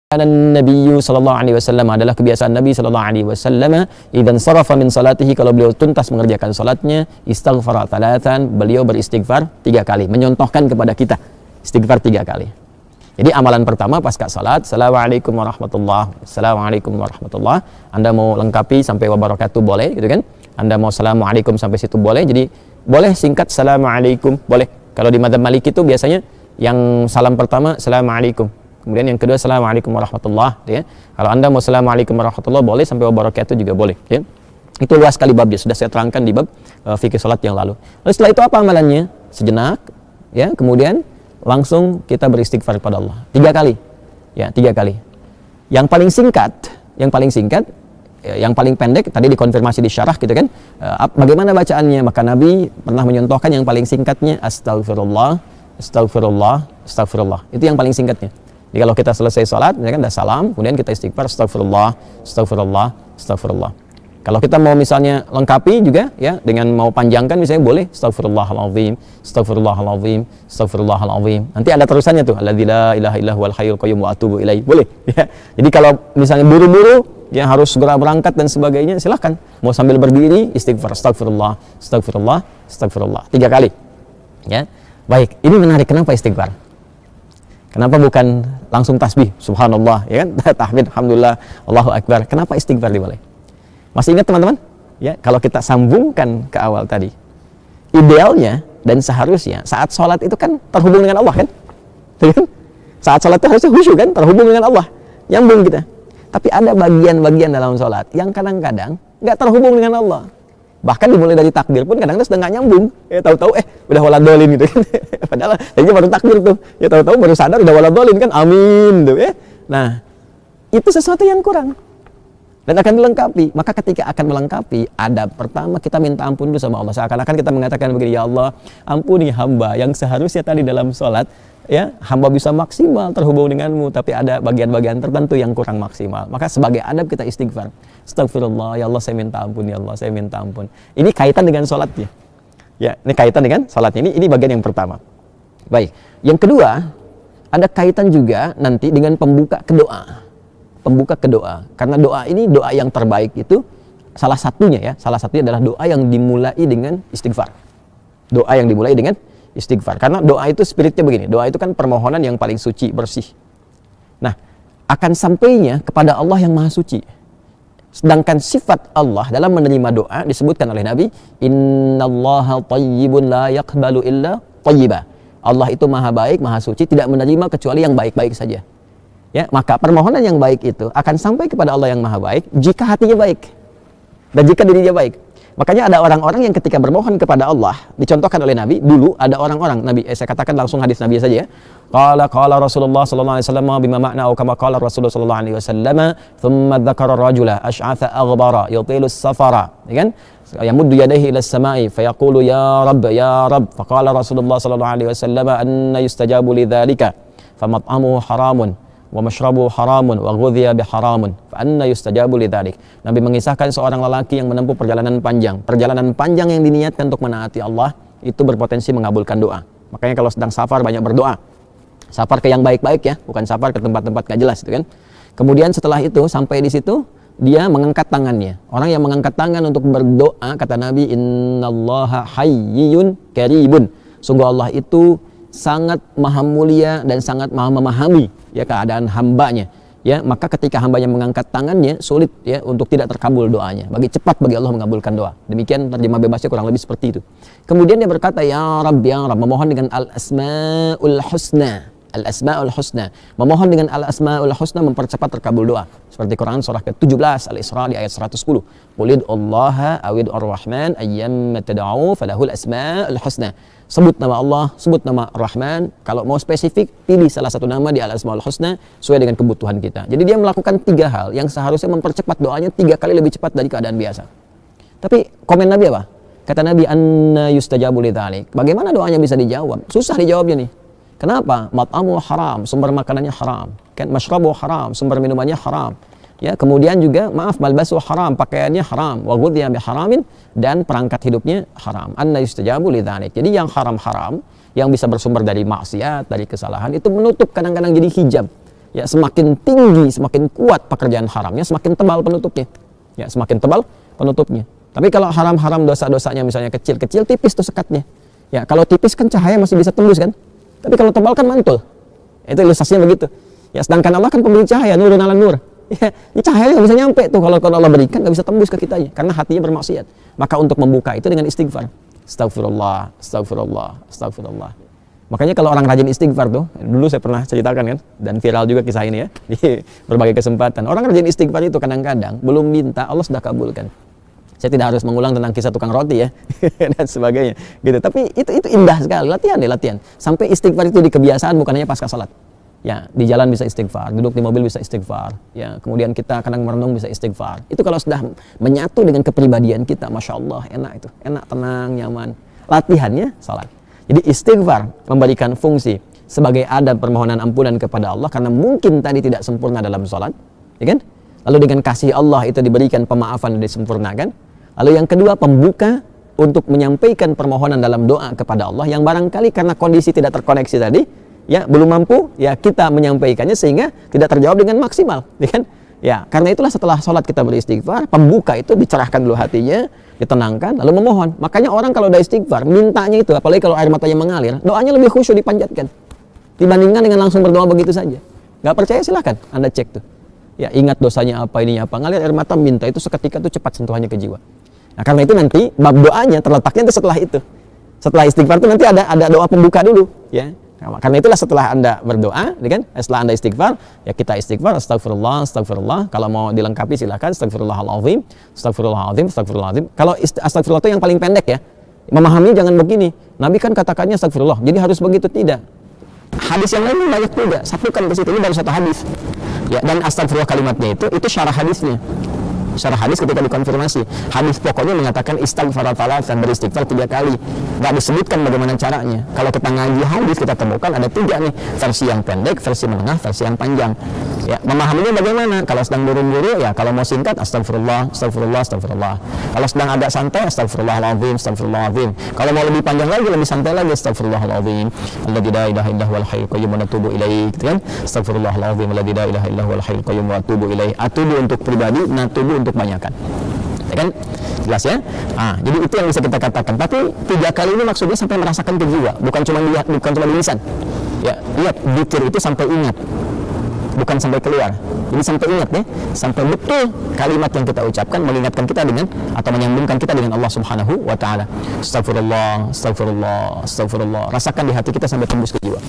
Dan Nabi sallallahu alaihi wasallam adalah kebiasaan Nabi sallallahu alaihi wasallam idzan sarafa min salatihi, kalau beliau tuntas mengerjakan salatnya, istaghfara thalathan, beliau beristighfar 3 kali, menyontohkan kepada kita istighfar 3 kali. Jadi amalan pertama pasca salat, assalamualaikum warahmatullahi, assalamualaikum warahmatullahi. Anda mau lengkapi sampai wabarakatuh boleh, gitu kan? Anda mau assalamualaikum sampai situ boleh. Jadi boleh singkat assalamualaikum, boleh. Kalau di madzhab Maliki itu biasanya yang salam pertama assalamualaikum, kemudian yang kedua assalamualaikum warahmatullah, ya. Kalau Anda mau assalamualaikum warahmatullah boleh, sampai wabarakatuh juga boleh, ya. Itu luas sekali babnya, sudah saya terangkan di bab fikih salat yang lalu. Lalu setelah itu apa amalannya? Sejenak, ya, kemudian langsung kita beristighfar kepada Allah 3 kali, ya, 3 kali. Yang paling singkat, yang paling pendek tadi dikonfirmasi di syarah, gitu kan? Bagaimana bacaannya? Maka Nabi pernah menyontohkan yang paling singkatnya astagfirullah, astagfirullah, astagfirullah. Itu yang paling singkatnya. Jadi kalau kita selesai sholat, ya kan, dah salam, kemudian kita istighfar, astagfirullah, astagfirullah, astagfirullah. Kalau kita mau misalnya lengkapi juga, ya, dengan mau panjangkan misalnya boleh, astagfirullahaladzim, astagfirullahaladzim, astagfirullahaladzim. Nanti ada terusannya tuh, alladzi la ilaha illa huwal hayyul qayyum wa atubu ilaih, boleh. Ya. Jadi kalau misalnya buru-buru, ya harus segera berangkat dan sebagainya, silahkan. Mau sambil berdiri, istighfar, astagfirullah, astagfirullah, astagfirullah, 3 kali. Ya, baik. Ini menarik. Kenapa istighfar? Kenapa bukan langsung tasbih, subhanallah, ya kan? Tahmid, alhamdulillah, Allahu akbar. Kenapa istighfar dimulai? Masih ingat teman-teman? Ya, kalau kita sambungkan ke awal tadi, idealnya dan seharusnya saat sholat itu kan terhubung dengan Allah, kan? Saat sholat itu harusnya khusyuk, kan? Terhubung dengan Allah, nyambung kita. Tapi ada bagian-bagian dalam sholat yang kadang-kadang nggak terhubung dengan Allah. Bahkan dimulai dari takbir pun kadang-kadang sudah nggak nyambung, ya, tahu-tahu udah waladolin, gitu kan. Padahal tadinya baru takbir tuh, ya, tahu-tahu baru sadar udah waladolin, kan, amin tuh, ya. Nah, itu sesuatu yang kurang dan akan dilengkapi. Maka ketika akan melengkapi, adab pertama kita minta ampun dulu sama Allah. Seakan-akan kita mengatakan begini, ya Allah, ampuni hamba yang seharusnya tadi dalam sholat, ya, hamba bisa maksimal terhubung denganmu, tapi ada bagian-bagian tertentu yang kurang maksimal. Maka sebagai adab kita istighfar, astagfirullah, ya Allah saya minta ampun, ya Allah saya minta ampun. Ini kaitan dengan sholatnya, ya, ini kaitan dengan sholatnya. Ini bagian yang pertama. Baik, yang kedua ada kaitan juga nanti dengan pembuka kedoa. Pembuka kedoa, karena doa ini doa yang terbaik itu salah satunya adalah doa yang dimulai dengan istighfar. Doa yang dimulai dengan istighfar, karena doa itu spiritnya begini, doa itu kan permohonan yang paling suci, bersih. Nah, akan sampainya kepada Allah yang maha suci. Sedangkan sifat Allah dalam menerima doa disebutkan oleh Nabi, innallaha thayyibun la yaqbalu illa thayyiba. Allah itu maha baik, maha suci, tidak menerima kecuali yang baik-baik saja. Ya, maka permohonan yang baik itu akan sampai kepada Allah yang maha baik jika hatinya baik dan jika dirinya baik. Makanya ada orang-orang yang ketika bermohon kepada Allah, dicontohkan oleh Nabi, dulu ada orang-orang, saya katakan langsung hadis Nabi saja, ya. Qala Rasulullah sallallahu alaihi wasallam bima ma'na kama qala Rasulullah sallallahu alaihi wasallam, thumma dzakara rajula asy'atha aghbara yutilu as-safara, ya kan? Yamuddu yadayhi ila as-sama'i fayaqulu ya Rabb, faqala Rasulullah sallallahu alaihi wasallam anna yustajabu lidzalika famat'amuhu haramun wa mashrabu haramun wa ghudhiya biharamun fa anna yustajabu lidzalik. Nabi mengisahkan seorang lelaki yang menempuh perjalanan panjang yang diniatkan untuk menaati Allah, itu berpotensi mengabulkan doa. Makanya kalau sedang safar banyak berdoa. Safar ke yang baik-baik, ya, bukan safar ke tempat-tempat nggak jelas, itu kan. Kemudian setelah itu sampai di situ dia mengangkat tangannya. Orang yang mengangkat tangan untuk berdoa, kata Nabi, innallaha hayyun karibun. Sungguh Allah itu sangat maha mulia dan sangat maha memahami, ya, keadaan hambanya, ya. Maka ketika hambanya mengangkat tangannya, sulit, ya, untuk tidak terkabul doanya. Cepat bagi Allah mengabulkan doa. Demikian terjemah bebasnya kurang lebih seperti itu. Kemudian dia berkata, ya Rabb, memohon dengan al-asma'ul husna, memohon dengan al-asma'ul husna mempercepat terkabul doa. Seperti Quran surah ke-17 Al-Isra di ayat 110. Qulid'ullaha awid'ur rahman ayyamma tad'u falahul asma'ul husna. Sebut nama Allah, sebut nama Rahman. Kalau mau spesifik, pilih salah satu nama di Al-Asmaul Husna sesuai dengan kebutuhan kita. Jadi dia melakukan 3 hal yang seharusnya mempercepat doanya 3 kali lebih cepat dari keadaan biasa. Tapi komen Nabi apa? Kata Nabi, anna yustajabu lidzalik. Bagaimana doanya bisa dijawab? Susah dijawabnya nih. Kenapa? Mat'amu haram, sumber makanannya haram. Kan, mashrabu haram, sumber minumannya haram. Ya, kemudian juga malbasu haram, pakaiannya haram, wa ghudhiya biharamin, dan perangkat hidupnya haram. Anna yustajabu lidzalik. Jadi yang haram-haram yang bisa bersumber dari maksiat, dari kesalahan, itu menutup, kadang-kadang jadi hijab ya semakin tinggi, semakin kuat pekerjaan haramnya, semakin tebal penutupnya. Ya, semakin tebal penutupnya. Tapi kalau haram-haram dosa-dosanya misalnya kecil-kecil, tipis tuh sekatnya. Ya, kalau tipis kan cahaya masih bisa tembus kan. Tapi kalau tebal kan mantul. Itu ilustrasinya begitu. Ya, sedangkan Allah kan pemberi cahaya, nurun ala nur. Ya, ini cahayanya nggak bisa nyampe tuh kalau Allah berikan, nggak bisa tembus ke kitanya karena hatinya bermaksiat. Maka untuk membuka itu dengan istighfar. Astagfirullah, astagfirullah, astagfirullah. Makanya kalau orang rajin istighfar tuh, dulu saya pernah ceritakan kan, dan viral juga kisah ini ya, di berbagai kesempatan. Orang rajin istighfar itu kadang-kadang belum minta, Allah sudah kabulkan. Saya tidak harus mengulang tentang kisah tukang roti ya, dan sebagainya. Gitu. Tapi itu indah sekali, latihan deh, latihan. Sampai istighfar itu di kebiasaan, bukan hanya pasca salat. Ya, di jalan bisa istighfar, duduk di mobil bisa istighfar. Ya, kemudian kita kadang merenung bisa istighfar. Itu kalau sudah menyatu dengan kepribadian kita, masya Allah, enak itu, enak, tenang, nyaman. Latihannya salat. Jadi istighfar memberikan fungsi sebagai adab permohonan ampunan kepada Allah karena mungkin tadi tidak sempurna dalam sholat, ya kan? Lalu dengan kasih Allah itu diberikan pemaafan dan disempurnakan. Lalu yang kedua, pembuka untuk menyampaikan permohonan dalam doa kepada Allah yang barangkali karena kondisi tidak terkoneksi tadi, ya belum mampu, ya kita menyampaikannya sehingga tidak terjawab dengan maksimal, ya kan? Ya, karena itulah setelah sholat kita beristighfar, pembuka itu dicerahkan dulu hatinya, ditenangkan, lalu memohon. Makanya orang kalau udah istighfar, mintanya itu, apalagi kalau air matanya mengalir, doanya lebih khusyuk dipanjatkan dibandingkan dengan langsung berdoa begitu saja. Nggak percaya silahkan Anda cek tuh. Ya, ingat dosanya apa, ininya apa, ngalir air mata, minta itu seketika tuh cepat sentuhannya ke jiwa. Nah, karena itu nanti bab doanya terletaknya itu setelah itu. Setelah istighfar itu nanti ada doa pembuka dulu, ya. Nah, karena itulah setelah Anda berdoa, kan? Setelah Anda istighfar, ya kita istighfar, astagfirullah, astagfirullah. Kalau mau dilengkapi silakan, astagfirullahaladzim, astagfirullahaladzim, astagfirullahaladzim. Kalau astagfirullah itu yang paling pendek ya. Memahami jangan begini. Nabi kan katakannya astagfirullah, jadi harus begitu, tidak. Hadis yang lain banyak juga, satukan ke situ, ini baru satu hadis. Ya, dan astagfirullah kalimatnya itu syarah hadisnya. Syarah hadis ketika dikonfirmasi, hadis pokoknya mengatakan istighfar dan beristighfar 3 kali. Nggak disebutkan bagaimana caranya. Kalau kita ngaji hadis kita temukan ada 3 nih, versi yang pendek, versi menengah, versi yang panjang. Ya, memahaminya bagaimana? Kalau sedang buru-buru ya, kalau mau singkat astagfirullah, astagfirullah, astagfirullah. Kalau sedang agak santai astagfirullahaladzim, astagfirullahaladzim. Kalau mau lebih panjang lagi, lebih santai lagi astagfirullahaladzim. Alladzi la ilaha illa huwal hayyul qayyum wa atubu ilaih, gitu kan? Astagfirullahaladzim, alladzi la ilaha illa huwal hayyul qayyum wa atubu ilaih. Atubu untuk pribadi, natubu untuk banyakan, ya kan? Jelas ya? Jadi itu yang bisa kita katakan. Tapi 3 kali ini maksudnya sampai merasakan ke jiwa, bukan cuma di lisan. Ya, lihat zikir itu sampai ingat, bukan sampai keluar. Jadi sampai ingat ya, sampai betul kalimat yang kita ucapkan mengingatkan kita dengan atau menyambungkan kita dengan Allah Subhanahu wa taala. Astagfirullah, astagfirullah, astagfirullah. Rasakan di hati kita sampai tembus ke jiwa.